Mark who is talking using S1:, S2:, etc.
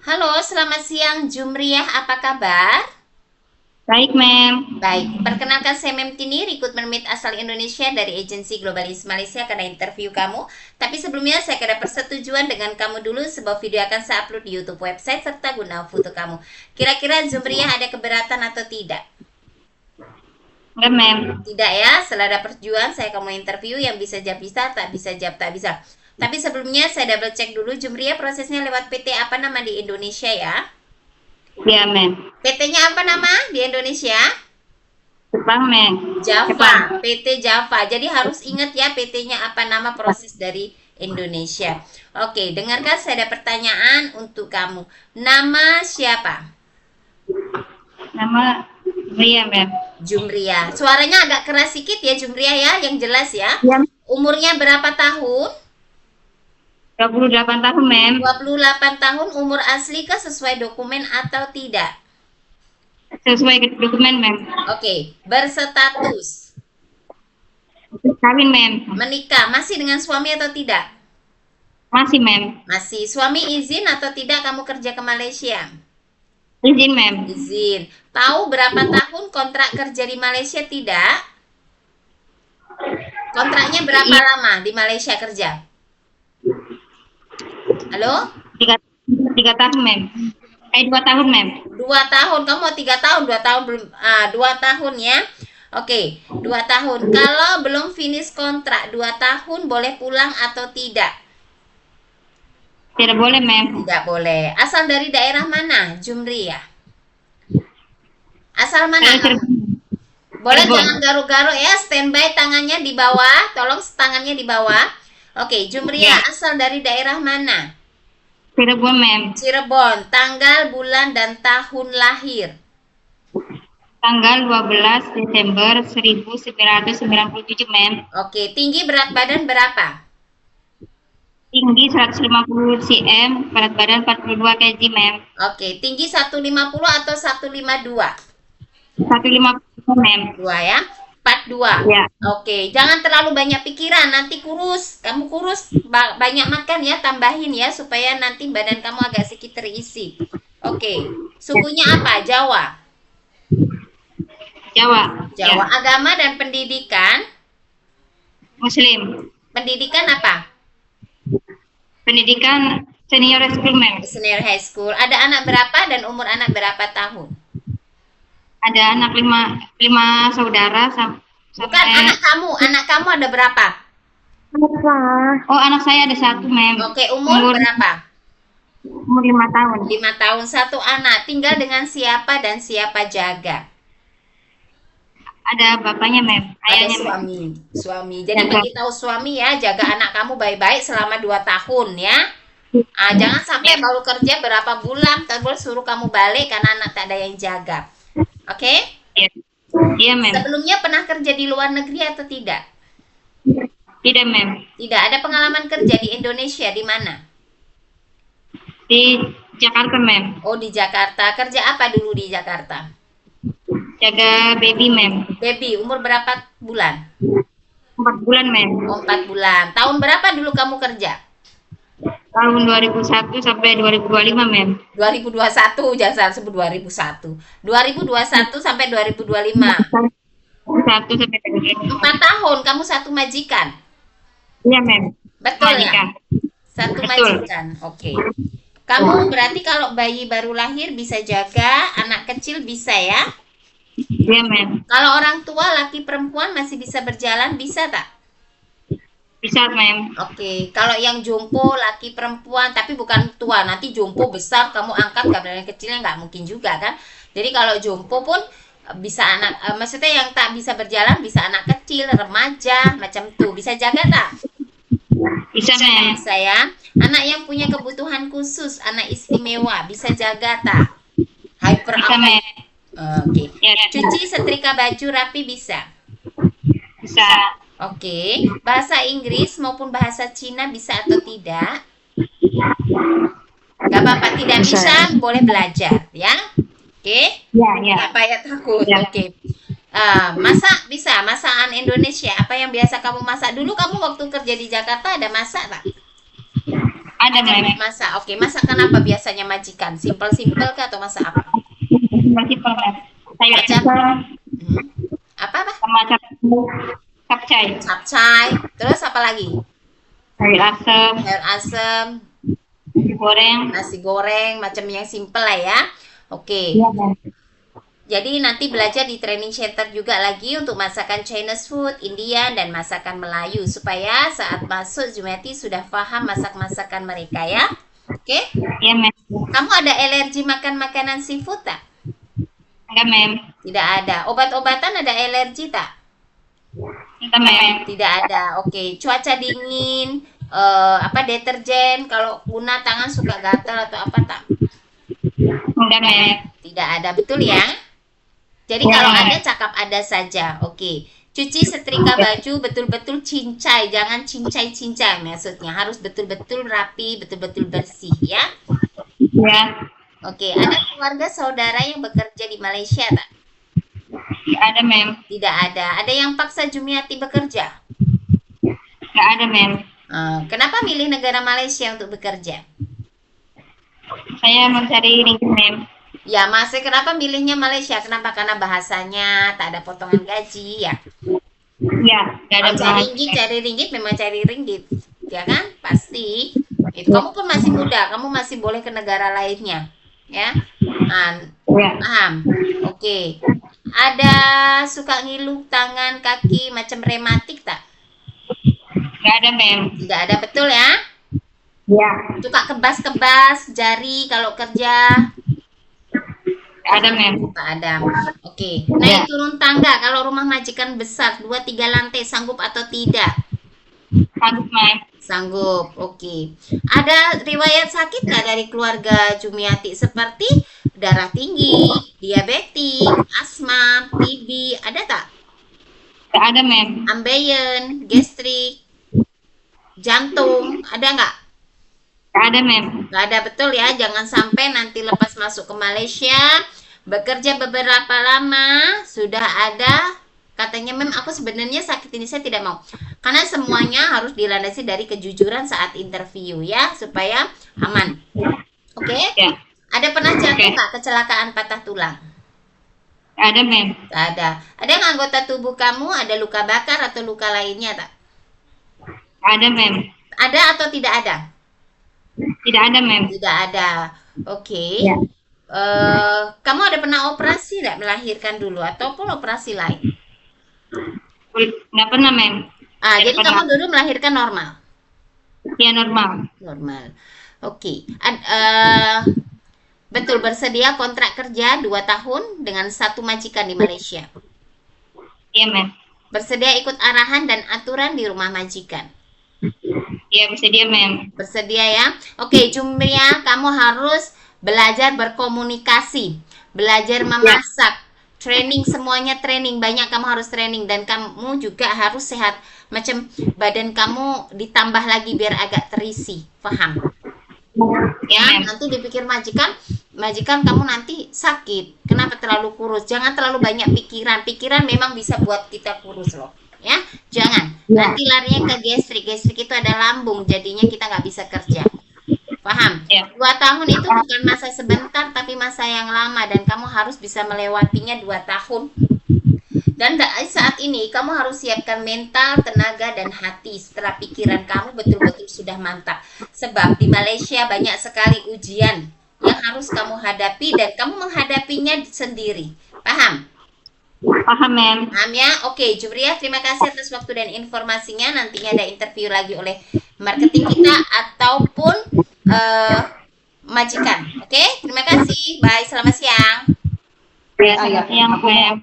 S1: Halo, selamat siang Jumriah, apa kabar?
S2: Baik, Mem.
S1: Baik, perkenalkan saya Mem Tini, recruitment mate asal Indonesia dari agensi Globalis Malaysia karena interview kamu. Tapi sebelumnya saya ada persetujuan dengan kamu dulu, sebuah video akan saya upload di YouTube website serta guna foto kamu. Kira-kira Jumriah ada keberatan atau tidak?
S2: Enggak, Mem.
S1: Tidak ya, selada perjuangan saya akan mau interview yang bisa jawab bisa, tak bisa jawab tak bisa. Tapi sebelumnya saya double check dulu Jumriah prosesnya lewat PT apa nama di Indonesia ya?
S2: Ya, Mem.
S1: PT-nya apa nama di Indonesia?
S2: Jepang, Mem.
S1: Java,
S2: Jepang.
S1: PT Java. Jadi harus ingat ya PT-nya apa nama proses dari Indonesia. Oke, dengarkan saya ada pertanyaan untuk kamu. Nama siapa?
S2: Nama Ria, Mem.
S1: Jumria. Suaranya agak keras sedikit ya Jumria ya, yang jelas ya.
S2: Ya,
S1: Umurnya berapa tahun?
S2: 28 tahun, Mem.
S1: 28 tahun. Umur asli kah sesuai dokumen atau tidak?
S2: Sesuai dokumen, Mem.
S1: Oke, berstatus
S2: Kawin, Mem.
S1: menikah masih dengan suami atau tidak?
S2: Masih, Mem.
S1: Masih. Suami izin atau tidak kamu kerja ke Malaysia?
S2: Izin, Mem.
S1: Izin. Tahu berapa tahun kontrak kerja di Malaysia tidak? Kontraknya berapa
S2: Iya,
S1: lama di Malaysia kerja? Halo?
S2: 3 tahun, Mem. 2 tahun, Mem.
S1: 2 tahun. Kamu mau 3 tahun? 2 tahun belum? 2 tahun ya. Oke, 2 tahun. Kalau belum finish kontrak 2 tahun boleh pulang atau tidak?
S2: Tidak boleh, Mem.
S1: Tidak boleh. Asal dari daerah mana, Jumri ya? Asal mana
S2: Saya
S1: kamu?
S2: Cirebon.
S1: Boleh
S2: Cirebon.
S1: jangan garuk-garuk ya, standby tangannya di bawah, tolong tangannya di bawah. Oke, Jumria
S2: Ya,
S1: asal dari daerah mana?
S2: Cirebon, Mem.
S1: Cirebon, tanggal, bulan, dan tahun lahir.
S2: Tanggal 12 Desember 1997, Mem.
S1: Oke, tinggi berat badan berapa?
S2: Tinggi 150 cm, berat badan 42 kg, Mem.
S1: Oke, tinggi 150 atau 152?
S2: 150, Mem.
S1: 2 ya. 42.
S2: Ya.
S1: Oke, jangan terlalu banyak pikiran, nanti kurus. Kamu kurus, banyak makan ya, tambahin ya supaya nanti badan kamu agak sedikit terisi. Oke, sukunya apa? Jawa.
S2: Jawa.
S1: Jawa.
S2: Ya.
S1: Agama dan pendidikan.
S2: Muslim.
S1: Pendidikan apa?
S2: Pendidikan senior school, Mem.
S1: Senior high school. Ada anak berapa dan umur anak berapa tahun?
S2: Ada anak lima saudara
S1: Bukan
S2: sampai.
S1: anak kamu ada berapa?
S2: Oh, anak saya ada satu, Mem.
S1: Oke, umur
S2: Umur
S1: berapa?
S2: umur 5 tahun.
S1: 5 tahun, satu anak. Tinggal dengan siapa dan siapa jaga?
S2: Ada bapaknya, Mem.
S1: Ada
S2: Ayahnya, Mem.
S1: suami. Jadi
S2: Jaga.
S1: beritahu suami ya, jaga anak kamu baik-baik selama 2 tahun ya. Jangan sampai
S2: Ya,
S1: baru kerja berapa bulan, terus suruh kamu balik karena anak tak ada yang jaga. Oke?
S2: ya. Iya, Mem.
S1: Sebelumnya pernah kerja di luar negeri atau tidak?
S2: Tidak, Mem.
S1: Tidak. Ada pengalaman kerja di Indonesia di mana?
S2: Di Jakarta, Mem.
S1: Oh, di Jakarta. Kerja apa dulu di Jakarta?
S2: Jaga baby, Mem.
S1: Baby, umur berapa bulan?
S2: 4 bulan, Mem.
S1: Oh, 4 bulan. Tahun berapa dulu kamu kerja?
S2: Tahun 2001 sampai 2025, Mem.
S1: 2021, jangan sebut 2001. 2021 sampai 2025.
S2: 1 sampai 2025.
S1: 4 tahun kamu satu majikan.
S2: Iya, Mem.
S1: Betul ya?
S2: Majikan.
S1: Satu
S2: Betul.
S1: majikan. Oke. Kamu berarti kalau bayi baru lahir bisa jaga, anak kecil bisa ya?
S2: Iya, Mem.
S1: Kalau orang tua laki perempuan masih bisa berjalan, bisa tak?
S2: Bisa, Mem.
S1: Oke, kalau yang jompo laki perempuan tapi bukan tua, nanti jompo besar kamu angkat gambaran kecilnya nggak mungkin juga kan? Jadi kalau jompo pun bisa anak, maksudnya yang tak bisa berjalan bisa anak kecil, remaja, macam tuh bisa jaga tak?
S2: Bisa, Mem.
S1: Bisa ya. Anak yang punya kebutuhan khusus, anak istimewa bisa jaga tak? Hyper
S2: Bisa,
S1: apa?
S2: Mem.
S1: Oke.
S2: Ya,
S1: Cuci setrika baju rapi bisa.
S2: bisa.
S1: Oke. Bahasa Inggris maupun bahasa Cina bisa atau tidak? Gak apa-apa, tidak bisa, boleh belajar ya. Oke.
S2: Ya, ya.
S1: Gak payah takut.
S2: Ya.
S1: Oke. Masak bisa, masakan Indonesia. Apa yang biasa kamu masak? Dulu kamu waktu kerja di Jakarta ada masak tak?
S2: Ada, Mem.
S1: Masak. Oke, masakan apa biasanya majikan? Simpel-simpel kah atau masak apa?
S2: Simpel, Mem. Sayur
S1: Macam
S2: asam
S1: apa?
S2: sama capcay.
S1: Capcay. Terus apa lagi?
S2: Sayur asam,
S1: Sayur asem,
S2: goreng.
S1: nasi goreng, macam yang simpel lah ya. Oke.
S2: Iya, Mem.
S1: Jadi nanti belajar di training center juga lagi untuk masakan Chinese food, Indian, dan masakan Melayu. Supaya saat masuk Jumiati sudah paham masak-masakan mereka ya. Oke?
S2: Iya, Mem.
S1: Kamu ada alergi makan makanan seafood tak?
S2: Enggak, Mem.
S1: Tidak ada. Obat-obatan ada alergi tak?
S2: Enggak, Mem.
S1: Tidak ada. Oke. Cuaca dingin, deterjen, kalau guna tangan suka gatal atau apa tak?
S2: Enggak, Mem.
S1: Tidak ada. Betul ya? Jadi
S2: Ya.
S1: kalau ada cakap ada saja. Oke. Cuci setrika baju betul-betul cincai, jangan cincai-cincai maksudnya. Harus betul-betul rapi, betul-betul bersih ya.
S2: Ya.
S1: Oke, ada keluarga saudara yang bekerja di Malaysia tak?
S2: Ada, Mem.
S1: Tidak ada. Ada yang paksa Jumiati bekerja?
S2: Enggak ada, Mem.
S1: Kenapa milih negara Malaysia untuk bekerja?
S2: Saya mencari ringgit, Mem.
S1: Ya, Mas, kenapa milihnya Malaysia? Kenapa? Karena bahasanya tak ada potongan gaji ya.
S2: Iya, enggak ada.
S1: Kalau cari ringgit memang cari ringgit, ya kan? Pasti. Itu kamu pun masih muda, kamu masih boleh ke negara lainnya, ya.
S2: Ya.
S1: Paham? Oke. Ada suka ngilu tangan, kaki, macam rematik tak?
S2: Enggak ada, Mem.
S1: Tidak ada, betul ya?
S2: Ya.
S1: Suka kebas-kebas jari kalau kerja?
S2: Enggak ada, Mem.
S1: Tak ada. Oke. Naik turun tangga kalau rumah majikan besar 2-3 lantai sanggup atau tidak?
S2: Sanggup, Mem.
S1: Sanggup. Oke. Ada riwayat sakit nggak dari keluarga Jumiati seperti darah tinggi, diabetes, asma, TB, ada tak?
S2: Enggak ada, Mem.
S1: Ambeien, gastrik, jantung, ada nggak?
S2: Enggak ada, Mem.
S1: Nggak ada, betul ya. Jangan sampai nanti lepas masuk ke Malaysia, bekerja beberapa lama, sudah ada katanya, Mem, aku sebenarnya sakit ini saya tidak mau. Karena semuanya harus dilandasi dari kejujuran saat interview ya, supaya aman. Oke?
S2: Ya.
S1: Ada pernah jatuh
S2: Oke.
S1: nggak kecelakaan patah tulang?
S2: Enggak ada, Mem.
S1: Nggak ada. Ada yang anggota tubuh kamu ada luka bakar atau luka lainnya tak?
S2: Enggak ada, Mem.
S1: Ada atau tidak ada?
S2: Tidak ada, Mem.
S1: Tidak ada. Oke.
S2: Ya.
S1: Kamu ada pernah operasi nggak melahirkan dulu ataupun operasi lain?
S2: Enggak pernah, Mem.
S1: Jadi
S2: pernah.
S1: kamu dulu melahirkan normal.
S2: Ya, normal.
S1: Normal. Oke. Betul bersedia kontrak kerja 2 tahun dengan satu majikan di Malaysia.
S2: Iya, Mem.
S1: Bersedia ikut arahan dan aturan di rumah majikan.
S2: Iya, bersedia, Mem.
S1: Bersedia ya. Oke, Jumria, kamu harus belajar berkomunikasi, belajar memasak, training, semuanya training, banyak kamu harus training, dan kamu juga harus sehat, macam badan kamu ditambah lagi biar agak terisi, paham?
S2: Iya,
S1: Ya,
S2: Mem.
S1: nanti dipikir majikan kamu nanti sakit, kenapa terlalu kurus? Jangan terlalu banyak pikiran memang bisa buat kita kurus loh, ya, jangan. Nanti larinya ke gastrik itu ada lambung, jadinya kita nggak bisa kerja. Paham?
S2: Ya.
S1: 2 tahun itu bukan masa sebentar, tapi masa yang lama, dan kamu harus bisa melewatinya 2 tahun. Dan saat ini kamu harus siapkan mental, tenaga, dan hati setelah pikiran kamu betul-betul sudah mantap. Sebab di Malaysia banyak sekali ujian yang harus kamu hadapi, dan kamu menghadapinya sendiri. Paham?
S2: Paham, Mem.
S1: Paham ya? Oke, Jumriah, terima kasih atas waktu dan informasinya. Nantinya ada interview lagi oleh marketing kita ataupun majikan. Oke, terima kasih. Bye, selamat siang.
S2: Ya, selamat siang, Mem.